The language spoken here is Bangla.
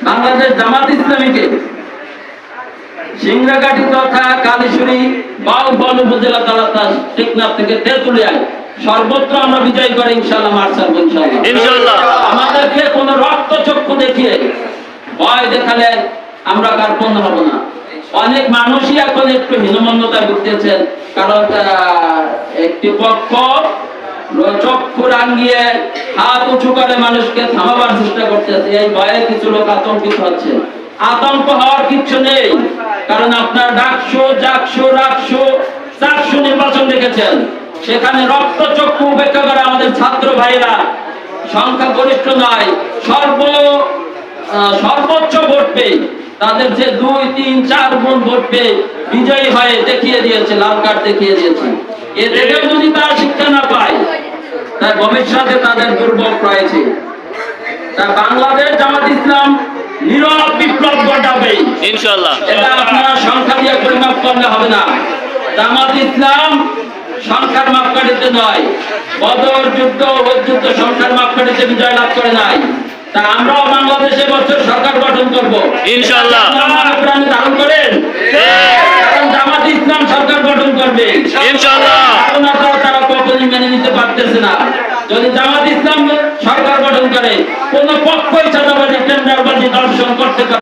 বাংলাদেশ জামাত ইসলামীকে সিংড়াগাড়ি তথা কালীশুরি বাউফল উপজেলা তালাতা টেকনাফ থেকে তেঁতুলিয়ায় সর্বত্র আমরা বিজয় করে ইনশাআল্লাহ মাঠ ছাড়বো ইনশাআল্লাহ। আমাদেরকে কোন রক্ত চক্ষু দেখিয়ে ভয় দেখালে আমরা কার্পণ্য হব না। অনেক মানুষই এখন একটু হীনমন্যতায় ভুগতেছেন, কারণ একটি পক্ষ চক্ষু রাঙিয়ে হাত উঁচু করে মানুষকে থামাবার চেষ্টা করতেছে। এই ভয়ে কিছু লোক আতঙ্কিত হচ্ছে। আতঙ্ক হওয়ার কিছু নেই, কারণ আপনার ডাকসু জাকসু রাকসু চাকসু নির্বাচন দেখেছেন, সেখানে রক্ত চক্ষু উপেক্ষা করে আমাদের ছাত্র ভাইরা সংখ্যা গরিষ্ঠ নয়, সর্বোচ্চ ভোট পেয়ে তাদের যে 2, 3, 4 গুণ ভোট পেয়ে বিজয়ী হয়ে দেখিয়ে দিয়েছে, লাল কার্ড দেখিয়ে দিয়েছে। এ থেকে যদি তারা শিক্ষা না পায়, তাই ভবিষ্যতে তাদের দুর্ভোগ রয়েছে। তাই বাংলাদেশ জামাত ইসলাম নীরব বিপ্লব ঘটাবে ইনশাআল্লাহ। এটা আপনারা সংখ্যা দিয়ে পরিমাপ করলে হবে না। জামাত ইসলাম সংখ্যার মাপকাঠিতে নয়, বদর যুদ্ধ ওই যুদ্ধ সংখ্যার মাপকাঠিতে বিজয় লাভ করে নাই। তা আমরাও বাংলাদেশে বছর সরকার গঠন করব ইনশাআল্লাহ। আপনারা ধারণ করেন, কারণ জামাত ইসলাম সরকার গঠন করবে ইনশাআল্লাহ। তারা কখনই মেনে নিতে পারতেছে না। যদি জামাত ইসলাম সরকার গঠন করে, কোন পক্ষই চাঁদাবাজি টেন্ডারবাজি দর্শন করতে পারে